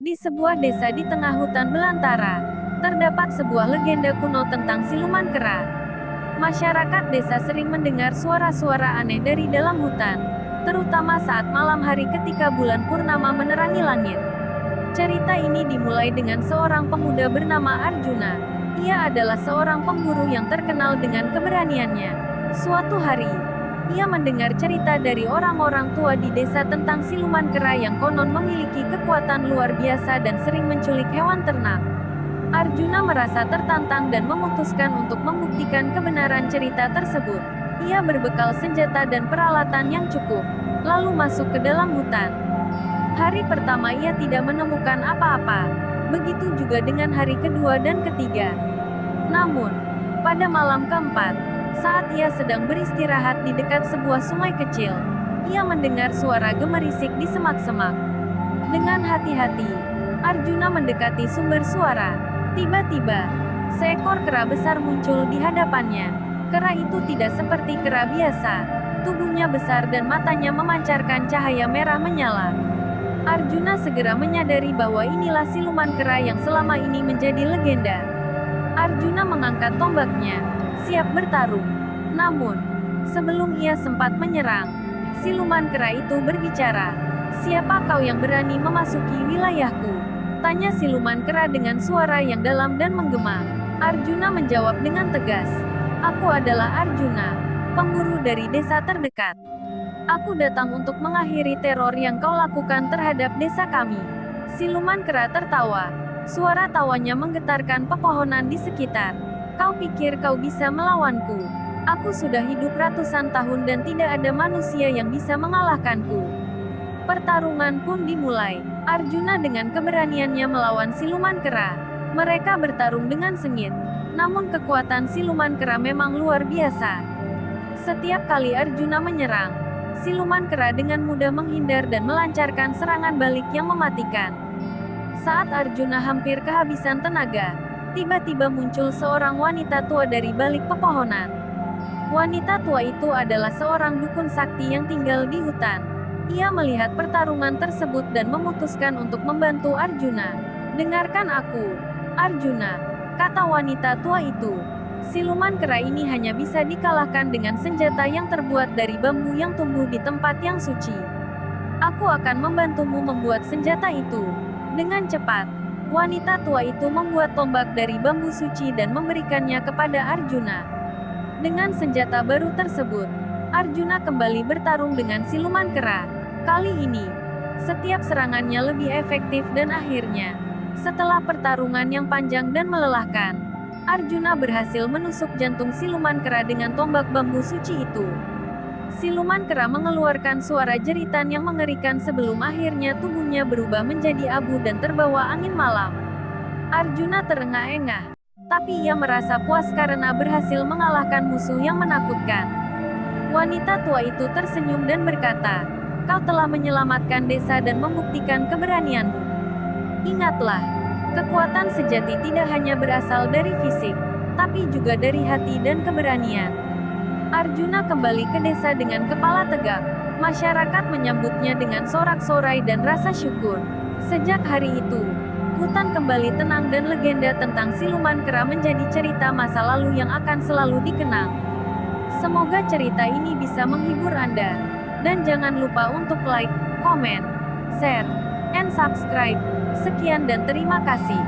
Di sebuah desa di tengah hutan belantara, terdapat sebuah legenda kuno tentang siluman kera. Masyarakat desa sering mendengar suara-suara aneh dari dalam hutan, terutama saat malam hari ketika bulan purnama menerangi langit. Cerita ini dimulai dengan seorang pemuda bernama Arjuna. Ia adalah seorang pemburu yang terkenal dengan keberaniannya. Suatu hari, ia mendengar cerita dari orang-orang tua di desa tentang siluman kera yang konon memiliki kekuatan luar biasa dan sering menculik hewan ternak. Arjuna merasa tertantang dan memutuskan untuk membuktikan kebenaran cerita tersebut. Ia berbekal senjata dan peralatan yang cukup, lalu masuk ke dalam hutan. Hari pertama ia tidak menemukan apa-apa, begitu juga dengan hari kedua dan ketiga. Namun, pada malam keempat, saat ia sedang beristirahat di dekat sebuah sungai kecil, ia mendengar suara gemerisik di semak-semak. Dengan hati-hati, Arjuna mendekati sumber suara. Tiba-tiba, seekor kera besar muncul di hadapannya. Kera itu tidak seperti kera biasa. Tubuhnya besar dan matanya memancarkan cahaya merah menyala. Arjuna segera menyadari bahwa inilah siluman kera yang selama ini menjadi legenda. Arjuna mengangkat tombaknya, siap bertarung. Namun, sebelum ia sempat menyerang, siluman kera itu berbicara. "Siapa kau yang berani memasuki wilayahku?" tanya siluman kera dengan suara yang dalam dan menggema. Arjuna menjawab dengan tegas, "Aku adalah Arjuna, pemburu dari desa terdekat. Aku datang untuk mengakhiri teror yang kau lakukan terhadap desa kami." Siluman kera tertawa. Suara tawanya menggetarkan pepohonan di sekitar. "Kau pikir kau bisa melawanku? Aku sudah hidup ratusan tahun dan tidak ada manusia yang bisa mengalahkanku." Pertarungan pun dimulai. Arjuna dengan keberaniannya melawan siluman kera. Mereka bertarung dengan sengit. Namun kekuatan siluman kera memang luar biasa. Setiap kali Arjuna menyerang, siluman kera dengan mudah menghindar dan melancarkan serangan balik yang mematikan. Saat Arjuna hampir kehabisan tenaga, tiba-tiba muncul seorang wanita tua dari balik pepohonan. Wanita tua itu adalah seorang dukun sakti yang tinggal di hutan. Ia melihat pertarungan tersebut dan memutuskan untuk membantu Arjuna. "Dengarkan aku, Arjuna," kata wanita tua itu. "Siluman kera ini hanya bisa dikalahkan dengan senjata yang terbuat dari bambu yang tumbuh di tempat yang suci. Aku akan membantumu membuat senjata itu." Dengan cepat, wanita tua itu membuat tombak dari bambu suci dan memberikannya kepada Arjuna. Dengan senjata baru tersebut, Arjuna kembali bertarung dengan siluman kera. Kali ini, setiap serangannya lebih efektif dan akhirnya, setelah pertarungan yang panjang dan melelahkan, Arjuna berhasil menusuk jantung siluman kera dengan tombak bambu suci itu. Siluman kera mengeluarkan suara jeritan yang mengerikan sebelum akhirnya tubuhnya berubah menjadi abu dan terbawa angin malam. Arjuna terengah-engah, tapi ia merasa puas karena berhasil mengalahkan musuh yang menakutkan. Wanita tua itu tersenyum dan berkata, "Kau telah menyelamatkan desa dan membuktikan keberanianmu. Ingatlah, kekuatan sejati tidak hanya berasal dari fisik, tapi juga dari hati dan keberanian." Arjuna kembali ke desa dengan kepala tegak. Masyarakat menyambutnya dengan sorak-sorai dan rasa syukur. Sejak hari itu, hutan kembali tenang dan legenda tentang siluman kera menjadi cerita masa lalu yang akan selalu dikenang. Semoga cerita ini bisa menghibur Anda. Dan jangan lupa untuk like, komen, share, and subscribe. Sekian dan terima kasih.